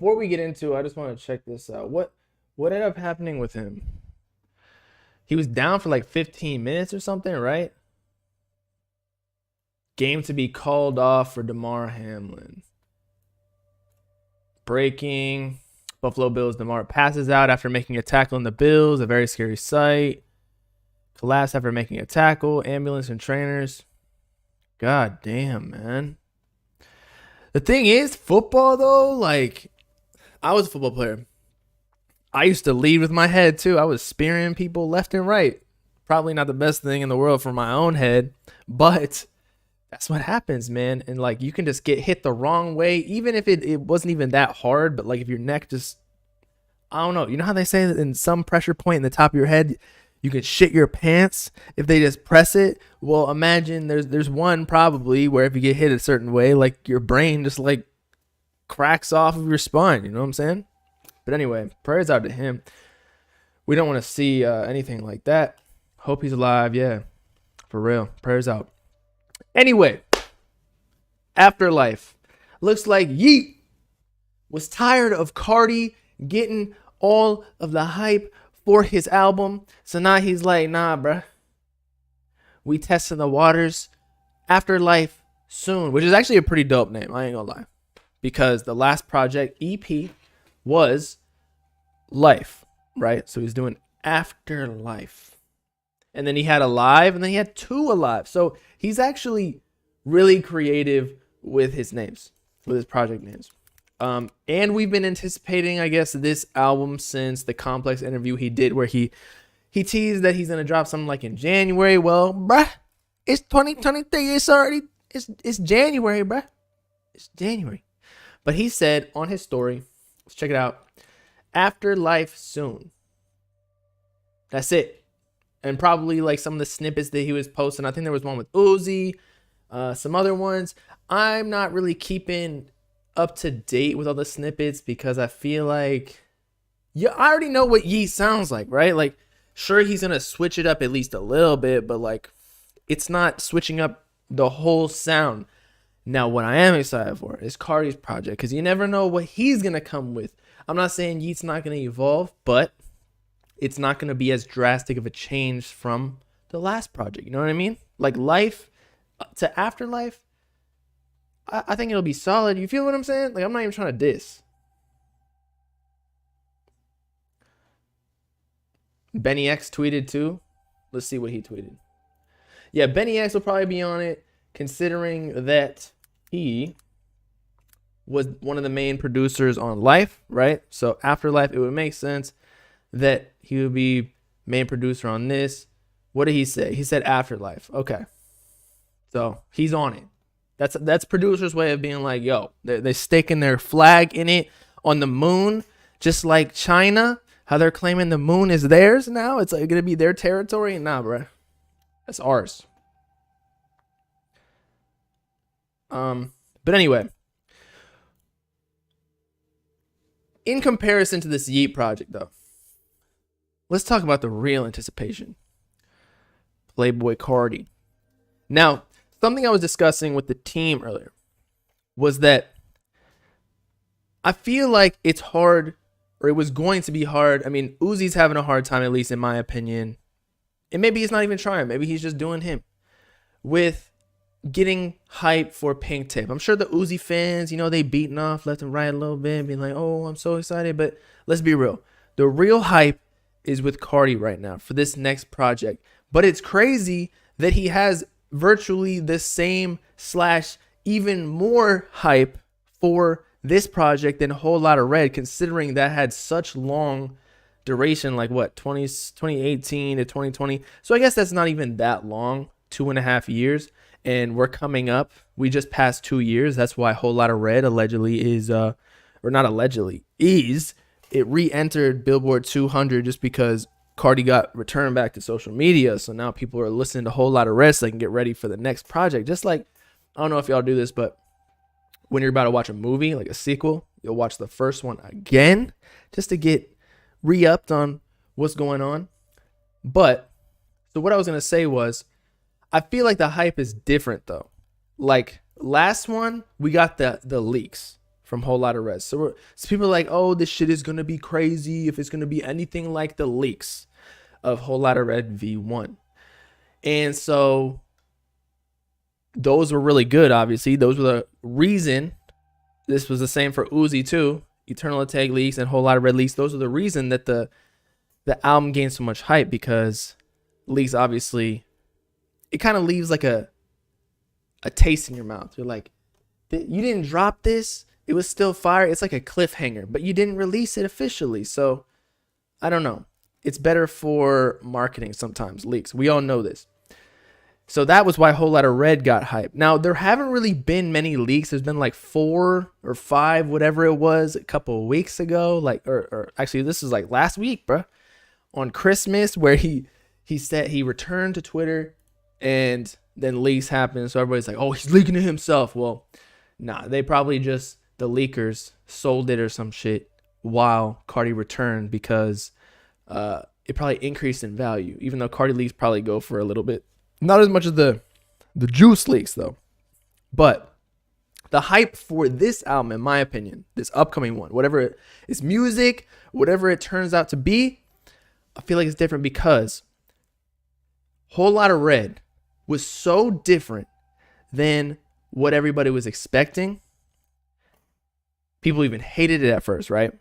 before we get into it, I just want to check this out. What ended up happening with him? He was down for like 15 minutes or something, right? Game to be called off for Damar Hamlin. Breaking. Buffalo Bills. Damar passes out after making a tackle on the Bills. A very scary sight. Collapse after making a tackle. Ambulance and trainers. God damn, man. The thing is, football though, like, I was a football player. I used to lead with my head too. I was spearing people left and right. Probably not the best thing in the world for my own head, but that's what happens, man. And like, you can just get hit the wrong way, even if it wasn't even that hard. But like, if your neck just, I don't know. You know how they say that in some pressure point in the top of your head, you can shit your pants if they just press it? Well, imagine there's one probably where if you get hit a certain way, like your brain just like cracks off of your spine. You know what I'm saying? But anyway, prayers out to him. We don't want to see anything like that. Hope he's alive. Yeah, for real. Prayers out. Anyway, Afterlyfe. Looks like Yeat was tired of Carti getting all of the hype for his album. So now he's like, nah, bruh. We testing the waters. Afterlyfe soon. Which is actually a pretty dope name. I ain't gonna lie. Because the last project, EP, was Life, right? So he's doing Afterlyfe. And then he had Alive, and then he had 2 Alive. So he's actually really creative with his names, with his project names. And we've been anticipating, I guess, this album since the Complex interview he did where he teased that he's going to drop something like in January. Well, bruh, it's 2023. It's already, it's January, bruh. It's January. But he said on his story, let's check it out, Afterlyfe soon. That's it. And probably like some of the snippets that he was posting. I think there was one with Uzi, some other ones. I'm not really keeping up to date with all the snippets because I feel like, yeah, I already know what Yeat sounds like, right? Like, sure, he's going to switch it up at least a little bit, but like, it's not switching up the whole sound. Now, what I am excited for is Carti's project because you never know what he's going to come with. I'm not saying Yeat's not going to evolve, but it's not going to be as drastic of a change from the last project. You know what I mean? Like Life to Afterlyfe, I think it'll be solid. You feel what I'm saying? Like, I'm not even trying to diss. Benny X tweeted too. Let's see what he tweeted. Yeah, Benny X will probably be on it, considering that he was one of the main producers on Life, right? So Afterlyfe, it would make sense that he would be main producer on this. What did he say? He said Afterlyfe. Okay. So he's on it. That's producer's way of being like, yo, they're staking their flag in it on the moon, just like China, how they're claiming the moon is theirs now. It's like gonna be their territory. Nah, bro, that's ours. But anyway, in comparison to this Yeat project, though, let's talk about the real anticipation. Playboy Carti. Now, something I was discussing with the team earlier was that I feel like it's hard, or it was going to be hard. I mean, Uzi's having a hard time, at least in my opinion. And maybe he's not even trying. Maybe he's just doing him. With getting hype for Pink Tape. I'm sure the Uzi fans, you know, they beating off left and right a little bit, being like, oh, I'm so excited. But let's be real. The real hype is with Carti right now for this next project. But it's crazy that he has virtually the same / even more hype for this project than a Whole Lotta Red, considering that had such long duration, like what, 2018 to 2020. So I guess that's not even that long, 2.5 years. And we're coming up. We just passed 2 years. That's why Whole Lotta Red allegedly is, or not allegedly, is, it re-entered Billboard 200 just because Carti got returned back to social media. So now people are listening to Whole Lotta Red so they can get ready for the next project. Just like, I don't know if y'all do this, but when you're about to watch a movie, like a sequel, you'll watch the first one again just to get re-upped on what's going on. But, so what I was going to say was, I feel like the hype is different though. Like last one, we got the leaks from Whole Lotta Red. So people are like, oh, this shit is gonna be crazy if it's gonna be anything like the leaks of Whole Lotta Red V1. And so those were really good, obviously. Those were the reason. This was the same for Uzi too. Eternal Attack leaks and Whole Lotta Red leaks. Those are the reason that the album gained so much hype, because leaks, obviously, it kind of leaves like a taste in your mouth. You're like, you didn't drop this, it was still fire. It's like a cliffhanger, but you didn't release it officially. So I don't know. It's better for marketing sometimes, leaks. We all know this. So that was why Whole Lotta Red got hype. Now, there haven't really been many leaks. There's been like 4 or 5, whatever it was, a couple of weeks ago. Like, or actually, this is like last week, bro. On Christmas, where he said he returned to Twitter, and then leaks happened. So everybody's like, oh, he's leaking to himself. Well, nah, they probably just, the leakers sold it or some shit while Carti returned, because it probably increased in value, even though Carti leaks probably go for a little bit. Not as much as the Juice leaks, though. But the hype for this album, in my opinion, this upcoming one, whatever it's music, whatever it turns out to be, I feel like it's different because Whole Lotta Red was so different than what everybody was expecting. People even hated it at first, right?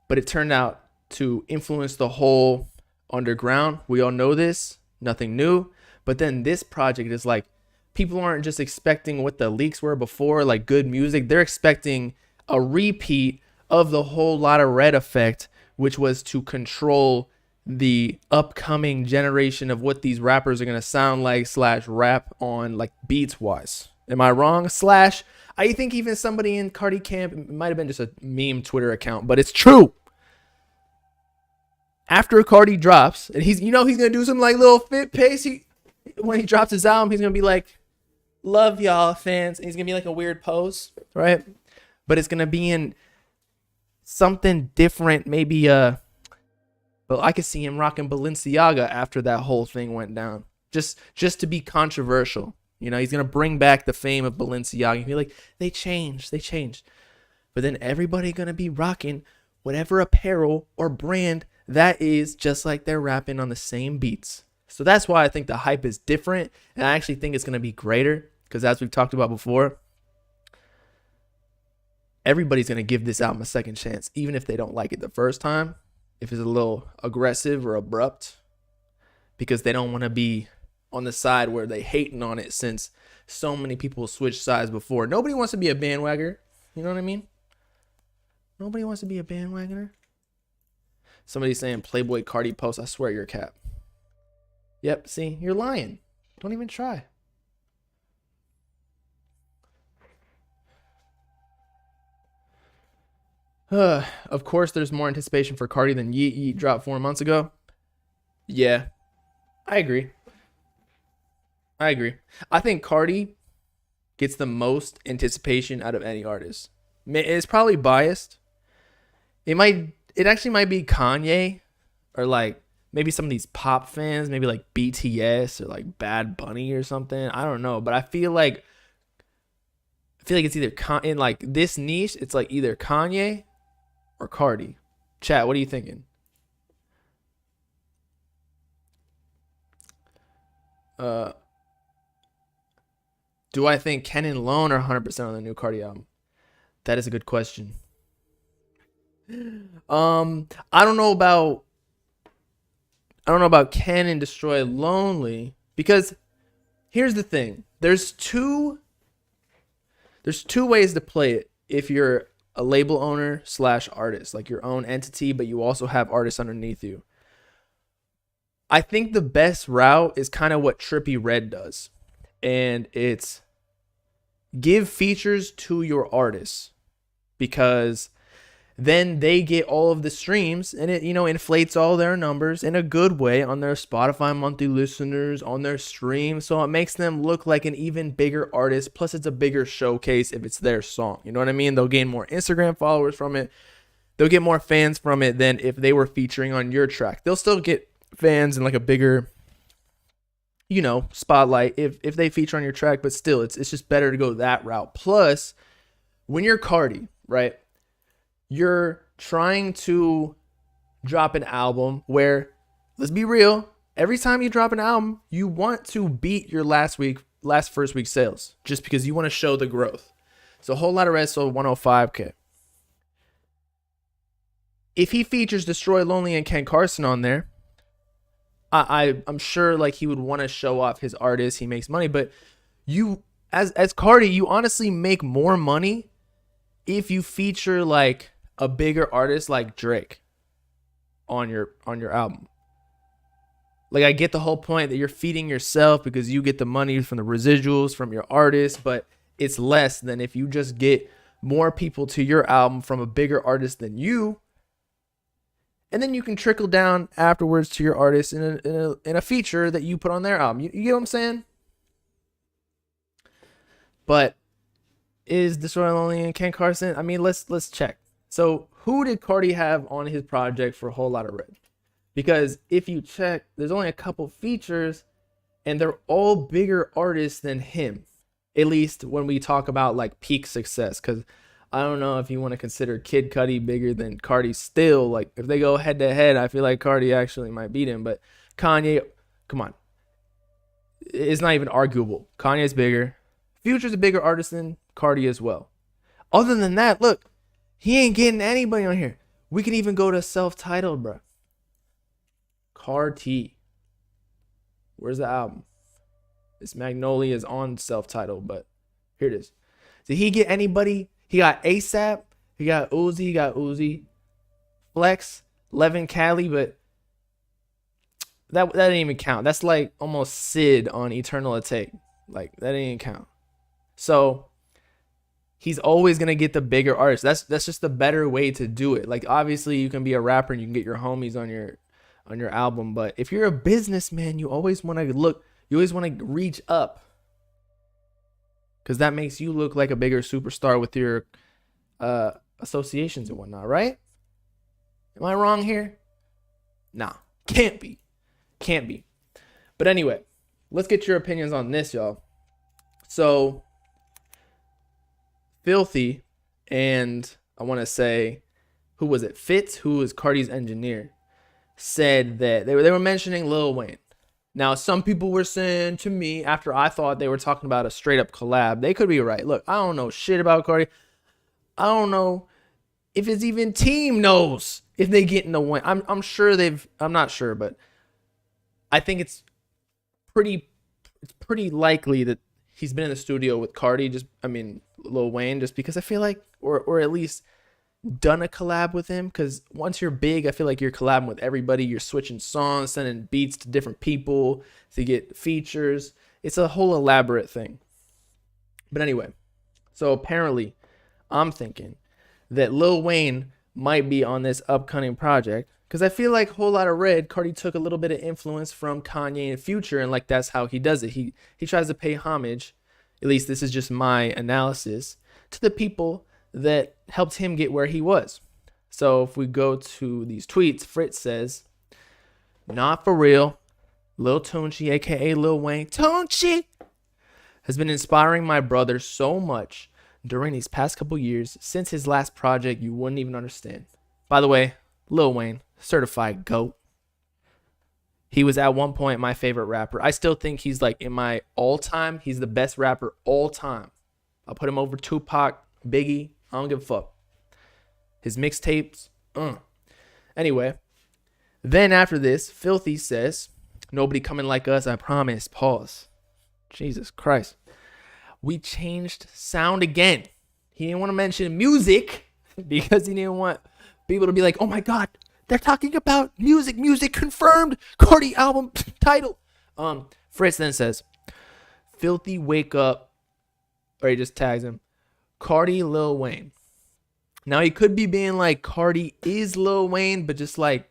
But it turned out to influence the whole underground. We all know this, nothing new. But then this project is like, people aren't just expecting what the leaks were before, like good music. They're expecting a repeat of the Whole Lotta Red effect, which was to control the upcoming generation of what these rappers are going to sound like / rap on, like beats wise. Am I wrong? / I think even somebody in Carti camp, it might have been just a meme Twitter account, but it's true. After Carti drops, and he's going to do some like little fit pace. When he drops his album, he's going to be like, love y'all fans. And he's going to be like a weird pose, right? But it's going to be in something different, maybe but I could see him rocking Balenciaga after that whole thing went down, just to be controversial. You know, he's gonna bring back the fame of Balenciaga and be like, they changed, but then everybody gonna be rocking whatever apparel or brand that is, just like they're rapping on the same beats. So that's why I think the hype is different, and I actually think it's gonna be greater, because as we've talked about before, everybody's going to give this album a second chance, even if they don't like it the first time, if it's a little aggressive or abrupt, because they don't want to be on the side where they hating on it, since so many people switched sides before. Nobody wants to be a bandwagoner. You know what I mean? Nobody wants to be a bandwagoner. Somebody's saying Playboy Carti post. I swear you're a cap. Yep, see, you're lying. Don't even try. Of course, there's more anticipation for Carti than Yeat. Yeat dropped 4 months ago. Yeah, I agree. I think Carti gets the most anticipation out of any artist. It's probably biased. It actually might be Kanye, or like maybe some of these pop fans, maybe like BTS or like Bad Bunny or something. I don't know, but I feel like it's either in like this niche, it's like either Kanye or Carti. Chat, what are you thinking? Do I think Ken and Lone are 100% on the new Carti album? That is a good question. I don't know about Ken and Destroy Lonely, because here's the thing. There's two ways to play it if you're a label owner / artist, like your own entity, but you also have artists underneath you. I think the best route is kind of what Trippie Redd does, and it's give features to your artists, because then they get all of the streams, and it, inflates all their numbers in a good way on their Spotify monthly listeners, on their streams. So it makes them look like an even bigger artist. Plus, it's a bigger showcase if it's their song. You know what I mean? They'll gain more Instagram followers from it. They'll get more fans from it than if they were featuring on your track. They'll still get fans and like a bigger, spotlight if they feature on your track, but still, it's just better to go that route. Plus, when you're Carti, right? You're trying to drop an album where, let's be real, every time you drop an album, you want to beat your last first week sales, just because you want to show the growth. So a whole lot of Red sold 105K. If he features Destroy Lonely and Ken Carson on there, I'm sure like he would want to show off his artist. He makes money, but you as Carti, you honestly make more money if you feature like a bigger artist like Drake on your album. Like, I get the whole point that you're feeding yourself because you get the money from the residuals from your artist, but it's less than if you just get more people to your album from a bigger artist than you. And then you can trickle down afterwards to your artist in a feature that you put on their album. You get what I'm saying? But is Destroy Lonely and Ken Carson? I mean, let's check. So who did Carti have on his project for a whole lot of Red? Because if you check, there's only a couple features, and they're all bigger artists than him. At least when we talk about like peak success, because I don't know if you want to consider Kid Cudi bigger than Carti still. Like, if they go head to head, I feel like Carti actually might beat him. But Kanye, come on. It's not even arguable. Kanye's bigger. Future's a bigger artist than Carti as well. Other than that, look, he ain't getting anybody on here. We can even go to self-titled, bro. Carti. Where's the album? This Magnolia is on self-titled, but here it is. Did he get anybody? He got ASAP. He got Uzi. He got Uzi. Flex. Levin Cali, but that didn't even count. That's like almost Sid on Eternal Atake. Like, that didn't even count. So he's always gonna get the bigger artists. That's just the better way to do it. Like, obviously you can be a rapper and you can get your homies on your album, but if you're a businessman, you always want to look. You always want to reach up, because that makes you look like a bigger superstar with your associations and whatnot, right? Am I wrong here? Nah, can't be. But anyway, let's get your opinions on this, y'all. So, Filthy and I want to say, who was it? Fitz, who is Carti's engineer, said that they were mentioning Lil Wayne. Now, some people were saying to me, after I thought they were talking about a straight up collab, they could be right. Look, I don't know shit about Carti. I don't know if it's even team knows if they get in the Wayne. I'm sure I'm not sure, but I think it's pretty likely that he's been in the studio with Carti, Lil Wayne, just because I feel like, or at least done a collab with him, because once you're big, I feel like you're collabing with everybody. You're switching songs, sending beats to different people to get features. It's a whole elaborate thing. But anyway, so apparently I'm thinking that Lil Wayne might be on this upcoming project, because I feel like Whole Lotta Red, Carti took a little bit of influence from Kanye and Future, and like that's how he does it. He tries to pay homage, at least this is just my analysis, to the people that helped him get where he was. So if we go to these tweets, Fritz says, "Not for real. Lil Tunechi, aka Lil Wayne, Tunechi, has been inspiring my brother so much during these past couple years since his last project you wouldn't even understand." By the way, Lil Wayne, certified GOAT. He was at one point my favorite rapper. I still think he's like in my all-time, he's the best rapper all time. I'll put him over Tupac, Biggie. I don't give a fuck. His mixtapes. Anyway, then after this, Filthy says, "Nobody coming like us, I promise." Pause. Jesus Christ. We changed sound again. He didn't want to mention music because he didn't want people to be like, "Oh my God, they're talking about music. Music confirmed. Carti album title." Fritz then says, "Filthy wake up," or he just tags him, "Carti Lil Wayne." Now he could be being like Carti is Lil Wayne, but just like,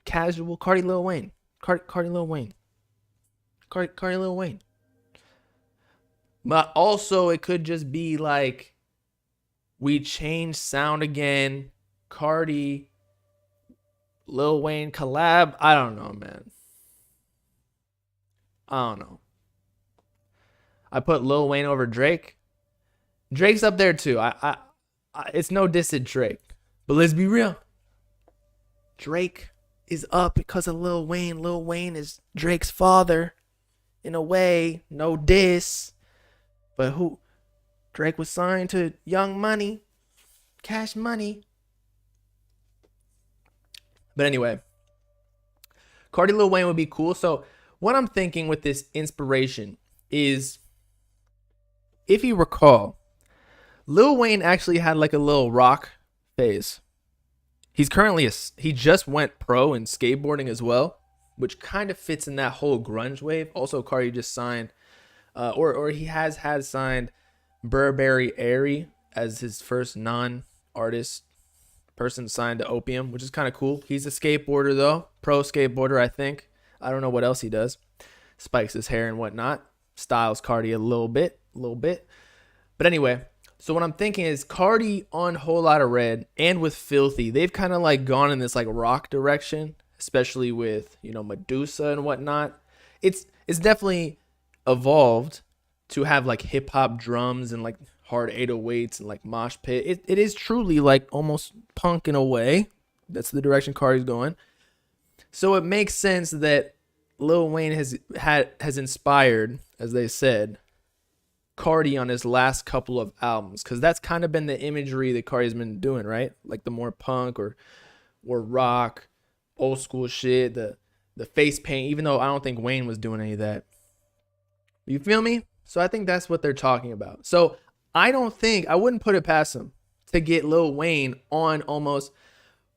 casual Carti Lil Wayne. Carti Lil Wayne. Carti Lil Wayne. But also it could just be like, we changed sound again. Carti Lil Wayne collab. I don't know, man. I don't know. I put Lil Wayne over Drake. Drake's up there too. It's no diss at Drake, but let's be real. Drake is up because of Lil Wayne. Lil Wayne is Drake's father, in a way. No diss, but who? Drake was signed to Young Money, Cash Money. But anyway, Carti Lil Wayne would be cool. So what I'm thinking with this inspiration is, if you recall, Lil Wayne actually had like a little rock phase. He's currently he just went pro in skateboarding as well, which kind of fits in that whole grunge wave. Also, Carti just signed, or he has had signed Burberry Airy as his first non-artist person signed to Opium, which is kind of cool. He's a skateboarder though, pro skateboarder, I think. I don't know what else he does. Spikes his hair and whatnot. Styles Carti a little bit. But anyway, so what I'm thinking is Carti on Whole Lotta Red and with Filthy, they've kind of like gone in this like rock direction, especially with, you know, Medusa and whatnot. It's definitely evolved to have like hip hop drums and like hard 808s and like mosh pit. It is truly like almost punk in a way. That's the direction Carti's going. So it makes sense that Lil Wayne has inspired, as they said, Carti on his last couple of albums, because that's kind of been the imagery that Carti's been doing, right? Like the more punk or rock, old school shit, the face paint, even though I don't think Wayne was doing any of that. You feel me? So I think that's what they're talking about. So I wouldn't put it past them to get Lil Wayne on almost,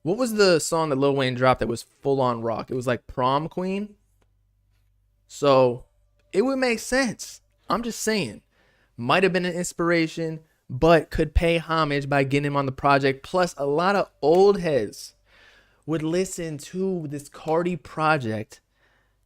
what was the song that Lil Wayne dropped that was full on rock? It was like Prom Queen. So it would make sense. I'm just saying. Might have been an inspiration, but could pay homage by getting him on the project. Plus, a lot of old heads would listen to this Carti project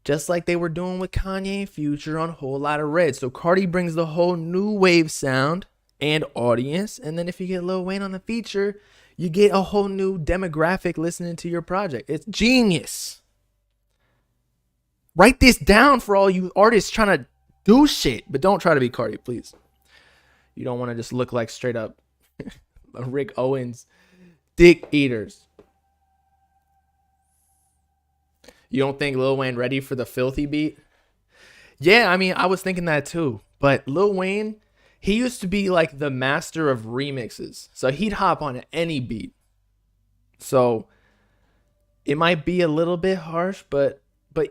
just like they were doing with Kanye and Future on Whole Lotta Red. So Carti brings the whole new wave sound and audience. And then if you get Lil Wayne on the feature, you get a whole new demographic listening to your project. It's genius. Write this down for all you artists trying to do shit, but don't try to be Carti, please. You don't want to just look like straight up Rick Owens dick eaters. You don't think Lil Wayne ready for the Filthy beat? Yeah, I mean, I was thinking that too. But Lil Wayne, he used to be like the master of remixes. So he'd hop on any beat. So it might be a little bit harsh, but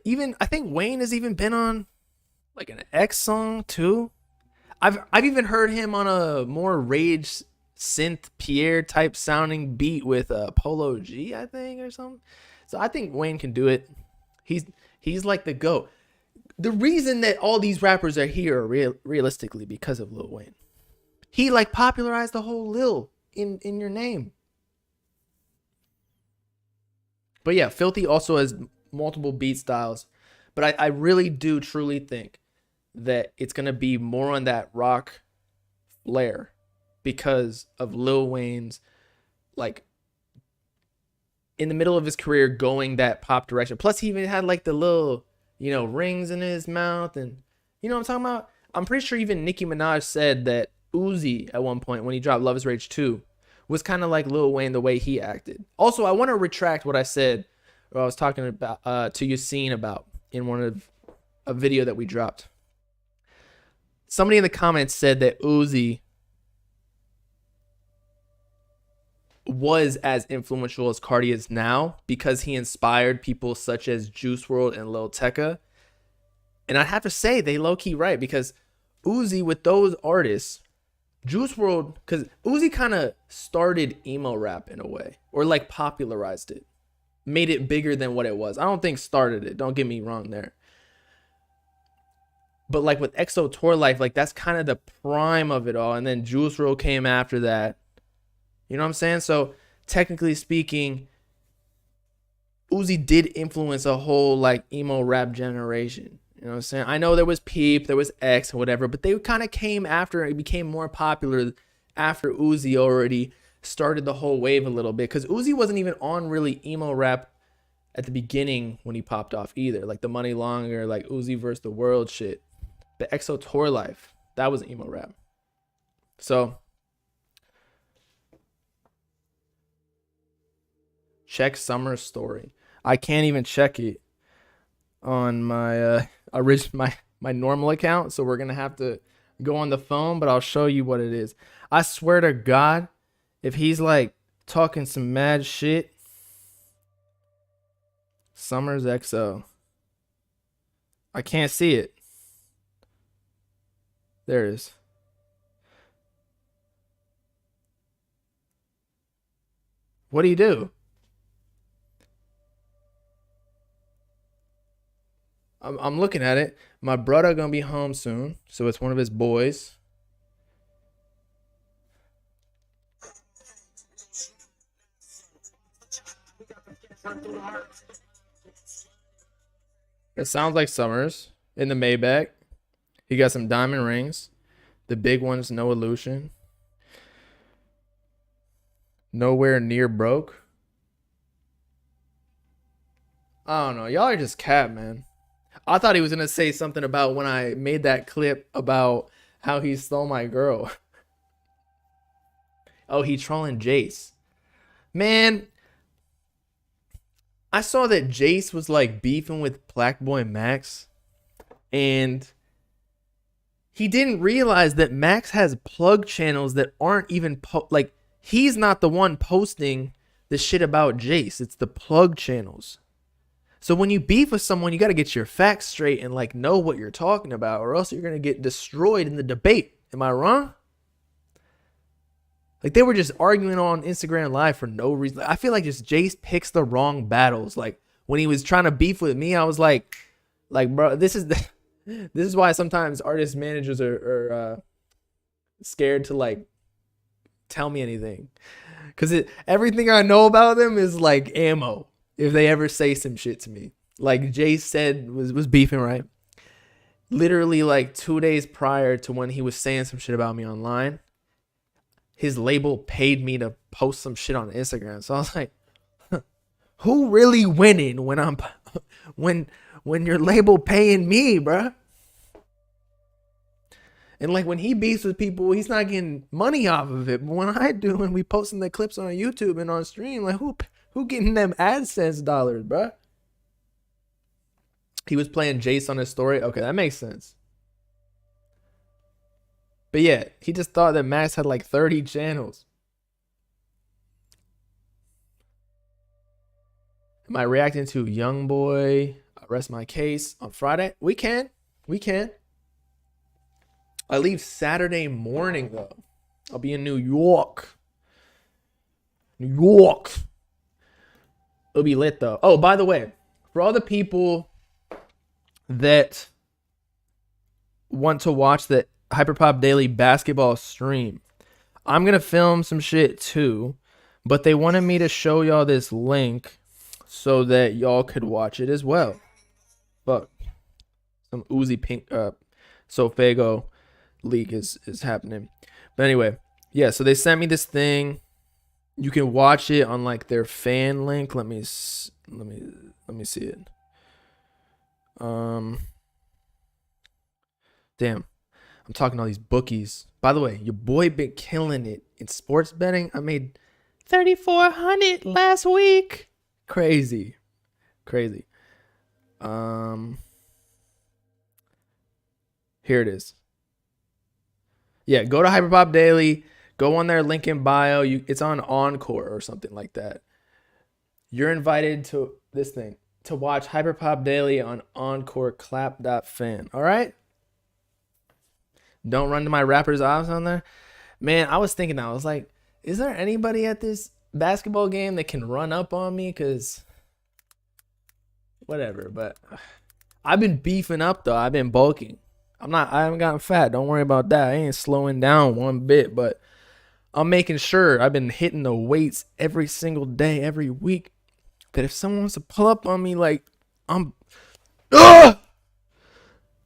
even I think Wayne has even been on like an X song too. I've even heard him on a more rage synth Pierre type sounding beat with Polo G, I think, or something. So I think Wayne can do it. He's like the GOAT. The reason that all these rappers are here are realistically because of Lil Wayne. He like popularized the whole Lil in your name. But yeah, Filthy also has multiple beat styles. But I really do truly think that it's going to be more on that rock flair because of Lil Wayne's like in the middle of his career going that pop direction. Plus he even had like the little, you know, rings in his mouth, and you know what I'm talking about? I'm pretty sure even Nicki Minaj said that Uzi at one point when he dropped Love is Rage 2 was kind of like Lil Wayne the way he acted. Also, I want to retract what I said, or I was talking about to Yassine about in one of a video that we dropped. Somebody in the comments said that Uzi was as influential as Carti is now because he inspired people such as Juice WRLD and Lil Tecca. And I have to say they low-key right, because Uzi with those artists, Juice WRLD, because Uzi kind of started emo rap in a way, or like popularized it, made it bigger than what it was. I don't think started it, don't get me wrong there. But like with EXO Tour Life, like that's kind of the prime of it all. And then Juice WRLD came after that. You know what I'm saying? So technically speaking, Uzi did influence a whole like emo rap generation. You know what I'm saying? I know there was Peep, there was X and whatever, but they kind of came after, it became more popular after Uzi already started the whole wave a little bit. Because Uzi wasn't even on really emo rap at the beginning when he popped off either. Like the Money Longer, like Uzi versus the World shit. The EXO Tour Life, that was emo rap. So Check Summer's story. I can't even check it on my my normal account, so we're gonna have to go on the phone, but I'll show you what it is. I swear to God, if he's like talking some mad shit, Summer's XO. I can't see it. There it is. What do you do? I'm looking at it. My brother gonna be home soon, so it's one of his boys. It sounds like Summers in the Maybach. He got some diamond rings. The big one's no illusion. Nowhere near broke. I don't know. Y'all are just cap, man. I thought he was gonna say something about when I made that clip about how he stole my girl. Oh, he trolling Jace. Man, I saw that Jace was like beefing with Black Boy Max, and he didn't realize that Max has plug channels that aren't even like, he's not the one posting the shit about Jace. It's the plug channels. So when you beef with someone, you got to get your facts straight and like know what you're talking about, or else you're going to get destroyed in the debate. Am I wrong? Like, they were just arguing on Instagram Live for no reason. I feel like just Jace picks the wrong battles. Like, when he was trying to beef with me, I was like, bro, this is why sometimes artist managers are scared to like tell me anything, because everything I know about them is like ammo if they ever say some shit to me. Like Jace said was beefing, right? Literally like 2 days prior to when he was saying some shit about me online, his label paid me to post some shit on Instagram. So I was like, who really winning when I'm when your label paying me, bruh? And like when he beefs with people, he's not getting money off of it. But when I do, and we posting the clips on YouTube and on stream, like who getting them AdSense dollars, bruh? He was playing Jace on his story. Okay, that makes sense. But yeah, he just thought that Max had like 30 channels. Am I reacting to Young Boy Rest My Case on Friday? We can. I leave Saturday morning though. I'll be in New York. It'll be lit though. Oh, by the way, for all the people that want to watch the Hyperpop Daily basketball stream, I'm gonna film some shit too, but they wanted me to show y'all this link so that y'all could watch it as well. Fuck, some Uzi Pink Sofago leak is happening. But anyway, yeah, so they sent me this thing. You can watch it on like their fan link. Let me see it. Damn, I'm talking to all these bookies. By the way, your boy been killing it in sports betting. I made $3,400 last week. Crazy. Here it is. Yeah, go to Hyperpop Daily. Go on their link in bio. It's on Encore or something like that. You're invited to this thing to watch Hyperpop Daily on Encore clap.fan. All right? Don't run to my rappers ops on there. Man, I was thinking, I was like, is there anybody at this basketball game that can run up on me? Because whatever, but I've been beefing up though. I've been bulking. I haven't gotten fat. Don't worry about that. I ain't slowing down one bit, but I'm making sure I've been hitting the weights every single day, every week. That if someone wants to pull up on me, like then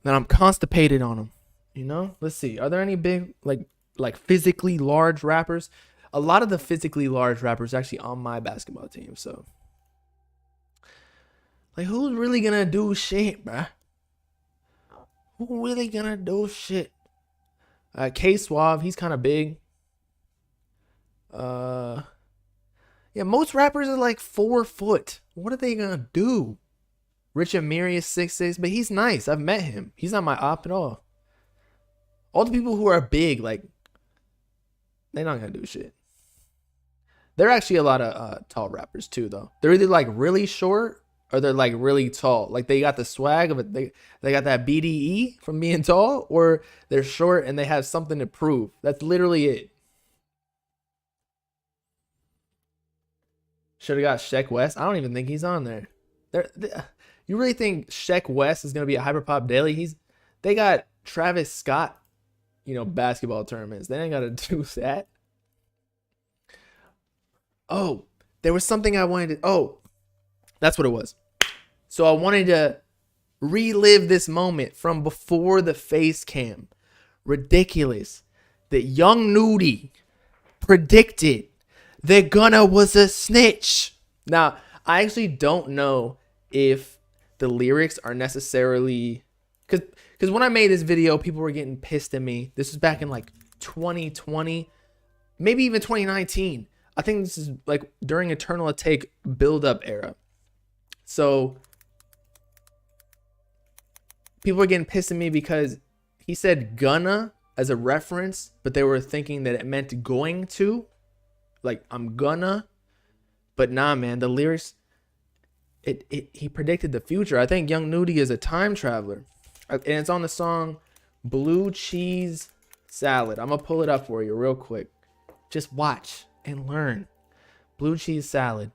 I'm constipated on them. You know? Let's see. Are there any big like physically large rappers? A lot of the physically large rappers are actually on my basketball team. So, like, who's really gonna do shit, bruh? Who really gonna do shit? K Suave, he's kind of big. Yeah, Yeah, most rappers are like 4 foot. What are they gonna do? Rich Amiri is 6'6", but he's nice. I've met him. He's not my op at all. All the people who are big, like, they're not gonna do shit. There are actually a lot of tall rappers too, though. They're either like really short or they're like really tall. Like they got the swag of it. They got that BDE from being tall, or they're short and they have something to prove. That's literally it. Should have got Sheck West. I don't even think he's on there. You really think Sheck West is gonna be a hyperpop daily? They got Travis Scott, basketball tournaments. They ain't gotta do that. Oh, there was something I wanted to. Oh, that's what it was. So I wanted to relive this moment from before the face cam. Ridiculous that young Nudy predicted that Gunna was a snitch. Now, I actually don't know if the lyrics are necessarily, because when I made this video, people were getting pissed at me. This was back in like 2020, maybe even 2019. I think this is like during Eternal Take build-up era. So people were getting pissed at me because he said Gunna as a reference, but they were thinking that it meant going to, like I'm gonna. But nah, man, the lyrics, he predicted the future. I think Young Nudy is a time traveler, and it's on the song Blue Cheese Salad. I'm gonna pull it up for you real quick. Just watch and learn. Blue Cheese Salad.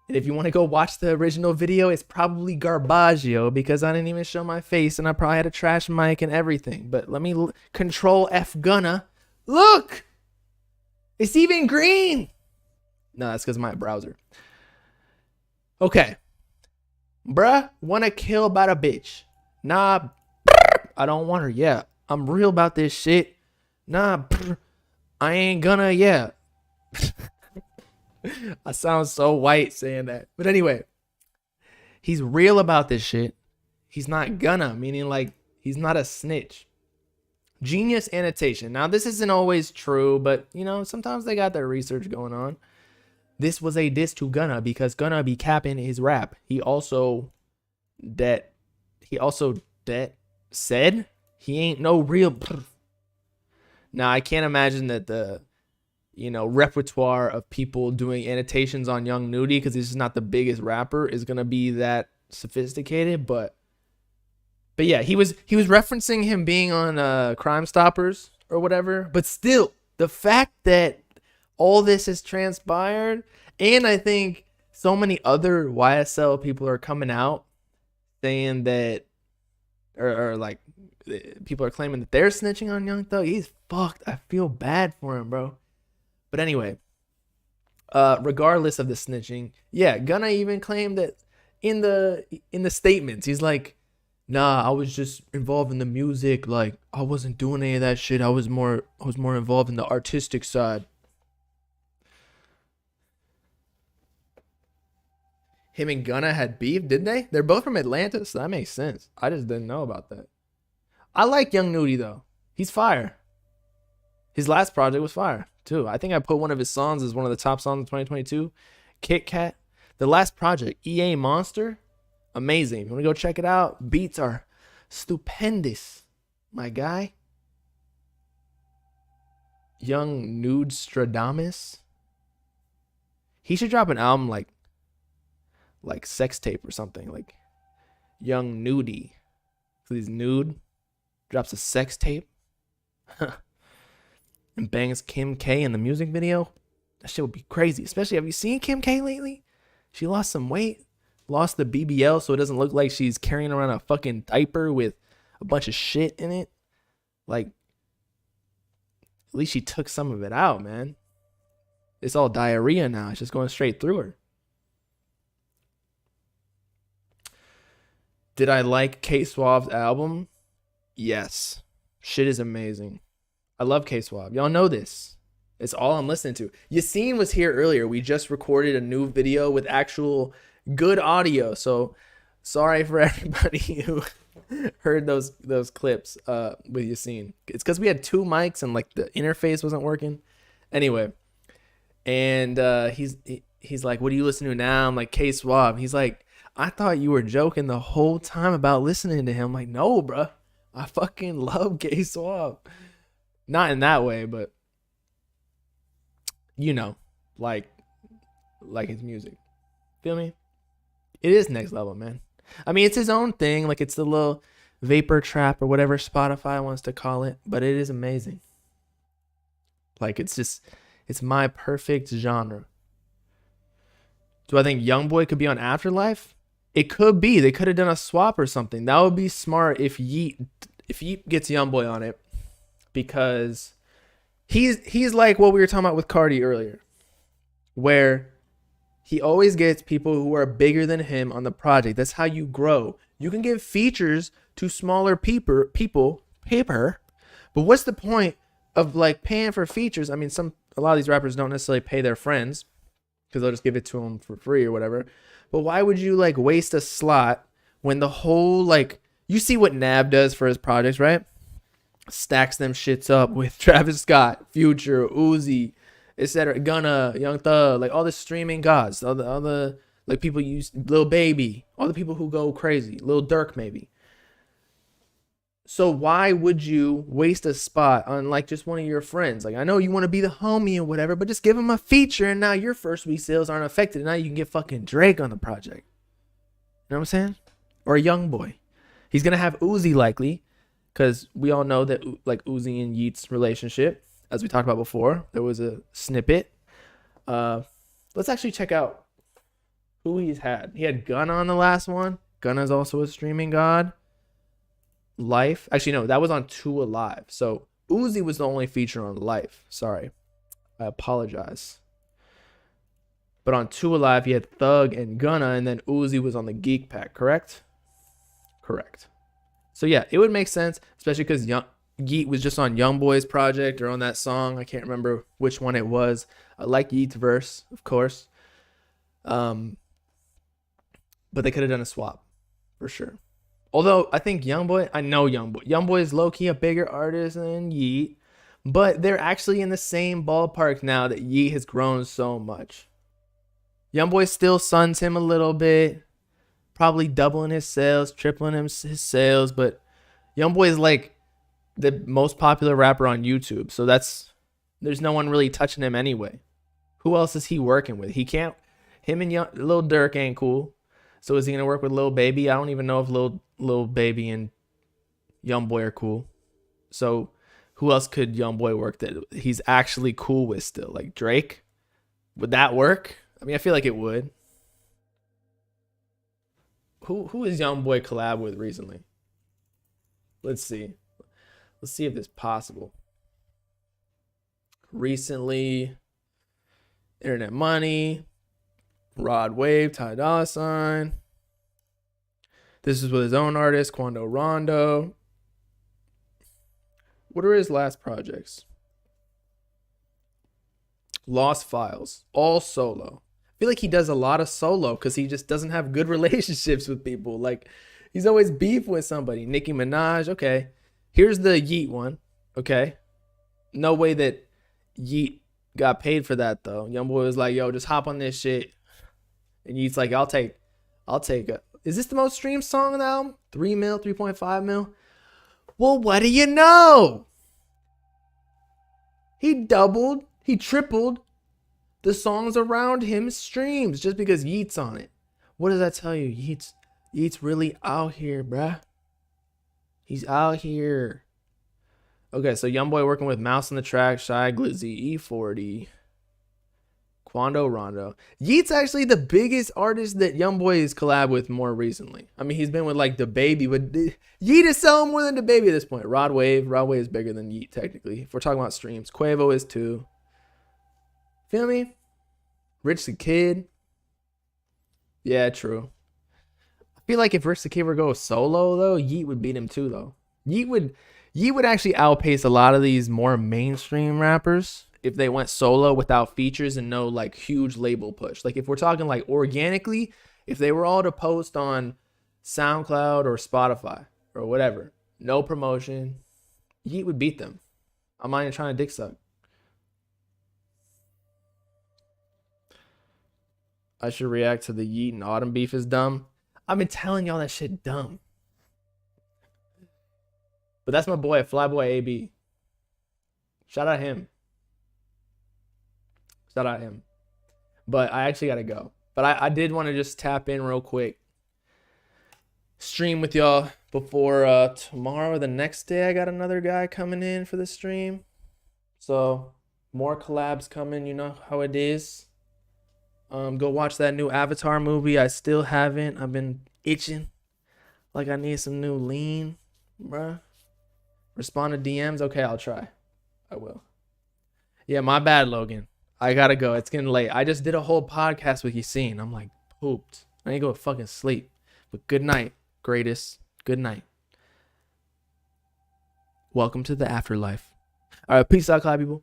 And if you want to go watch the original video, it's probably Garbaggio because I didn't even show my face and I probably had a trash mic and everything. But let me control F Gunna. Look! It's even green! No, that's because of my browser. Okay. Bruh, wanna kill about a bitch. Nah, I don't want her. Yeah, I'm real about this shit. Nah, I ain't gonna, yeah. I sound so white saying that. But anyway, he's real about this shit. He's not gonna, meaning like he's not a snitch. Genius annotation. Now, this isn't always true, but sometimes they got their research going on. This was a diss to Gunna because Gunna be capping his rap. He also said he ain't no real. Now, I can't imagine that the repertoire of people doing annotations on Young Nudy, because he's just not the biggest rapper, is gonna be that sophisticated. But yeah, he was referencing him being on Crime Stoppers or whatever. But still, the fact that all this has transpired, and I think so many other YSL people are coming out saying that, or like people are claiming that they're snitching on Young Thug. He's fucked. I feel bad for him, bro. But anyway, regardless of the snitching, yeah, Gunna even claimed that in the statements, he's like, nah, I was just involved in the music. Like, I wasn't doing any of that shit. I was more involved in the artistic side. Him and Gunna had beef, did they? They're both from Atlanta, so that makes sense. I just didn't know about that. I like Young Nudy, though. He's fire. His last project was fire, too. I think I put one of his songs as one of the top songs of 2022. Kit Kat. The last project, EA Monster. Amazing. If you want to go check it out, beats are stupendous, my guy. Young Nude Stradamus. He should drop an album like Sex Tape or something. Like Young Nudy. So he's nude. Drops a sex tape. And bangs Kim K in the music video. That shit would be crazy. Especially, have you seen Kim K lately? She lost some weight. Lost the BBL so it doesn't look like she's carrying around a fucking diaper with a bunch of shit in it. Like, at least she took some of it out, man. It's all diarrhea now. It's just going straight through her. Did I like K-Swabb's album? Yes. Shit is amazing. I love K-Swab. Y'all know this. It's all I'm listening to. Yassine was here earlier. We just recorded a new video with actual good audio. So sorry for everybody who heard those clips with Yassine. It's because we had two mics and like the interface wasn't working. Anyway, And he's like, what do you listen to now? I'm like, K-Swab. He's like, I thought you were joking the whole time about listening to him. I'm like, no, bro. I fucking love K-Swab. Not in that way, but you know, like his music. Feel me? It is next level, man. I mean, it's his own thing. Like, it's the little vapor trap or whatever Spotify wants to call it, but it is amazing. Like, it's my perfect genre. Do I think Youngboy could be on Afterlyfe? It could be. They could have done a swap or something. That would be smart if Yeat gets Youngboy on it, because he's like what we were talking about with Carti earlier, where he always gets people who are bigger than him on the project. That's how you grow. You can give features to smaller people, but what's the point of like paying for features? I mean, a lot of these rappers don't necessarily pay their friends because they'll just give it to them for free or whatever. But why would you like waste a slot when the whole, like, you see what Nav does for his projects, right? Stacks them shits up with Travis Scott, Future, Uzi, etc., Gunna, Young Thug, like all the streaming gods, all the like people use, Lil Baby, all the people who go crazy, Lil Durk maybe. So why would you waste a spot on like just one of your friends? Like, I know you want to be the homie or whatever, but just give him a feature and now your first week sales aren't affected. Now you can get fucking Drake on the project. You know what I'm saying? Or a Youngboy. He's going to have Uzi likely, because we all know that like Uzi and Yeat's relationship, as we talked about before, there was a snippet. Let's actually check out who he's had. He had Gunna on the last one. Gunna's also a streaming god. Life. Actually, no, that was on 2 Alive. So Uzi was the only feature on Life. Sorry. I apologize. But on 2 Alive, he had Thug and Gunna, and then Uzi was on the Geek Pack, correct? Correct. So yeah, it would make sense, especially because Yeat was just on Youngboy's project or on that song. I can't remember which one it was. I like Yeat's verse, of course. But they could have done a swap for sure. Although I think Youngboy, I know Youngboy. Youngboy is low-key a bigger artist than Yeat, but they're actually in the same ballpark now that Yeat has grown so much. Youngboy still suns him a little bit, probably doubling his sales, tripling his sales, but Youngboy is like the most popular rapper on YouTube, so there's no one really touching him anyway. Who else is he working with? Him and Lil Durk ain't cool. So is he gonna work with Lil Baby? I don't even know if Lil Baby and Youngboy are cool. So who else could Youngboy work that he's actually cool with still? Like Drake? Would that work? I mean, I feel like it would. Who has Youngboy collab with recently? Let's see. Let's see if this is possible. Recently, Internet Money, Rod Wave, Ty Dolla $ign. This is with his own artist, Quando Rondo. What are his last projects? Lost Files, all solo. I feel like he does a lot of solo because he just doesn't have good relationships with people. Like, he's always beef with somebody. Nicki Minaj, okay. Here's the Yeat one, okay. No way that Yeat got paid for that though. Youngboy was like, yo, just hop on this shit. And Yeat's like, I'll take it. Is this the most streamed song on the album? 3 mil, 3.5 mil? Well, what do you know? He doubled, he tripled the songs around him streams just because Yeat's on it. What does that tell you? Yeat's really out here, bruh. He's out here. Okay, so Youngboy working with Mouse on the Track, Shy Glizzy, E40, Quando Rondo. Yeat's actually the biggest artist that Youngboy has collabed with more recently. I mean, he's been with like DaBaby, but Yeat is selling more than DaBaby at this point. Rod Wave is bigger than Yeat technically. If we're talking about streams, Quavo is too. Feel me? Rich the Kid. Yeah, true. I feel like if Rich the Kid were to go solo though, Yeat would beat him too though. Yeat would actually outpace a lot of these more mainstream rappers if they went solo without features and no like huge label push. Like if we're talking like organically, if they were all to post on SoundCloud or Spotify or whatever, no promotion, Yeat would beat them. I'm not even trying to dick suck. I should react to the Yeat and Autumn beef is dumb. I've been telling y'all that shit dumb. But that's my boy, Flyboy AB. Shout out him. Shout out him. But I actually gotta go. But I did want to just tap in real quick. Stream with y'all before tomorrow or the next day. I got another guy coming in for the stream. So more collabs coming, you know how it is. Go watch that new Avatar movie. I still haven't. I've been itching. Like I need some new lean, bruh. Respond to DMs. Okay, I'll try. I will. Yeah, my bad, Logan. I gotta go. It's getting late. I just did a whole podcast with Yassine. I'm like pooped. I need to go fucking sleep. But good night, greatest. Good night. Welcome to the afterlife. All right, peace out, Clyde people.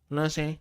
You know what I'm saying?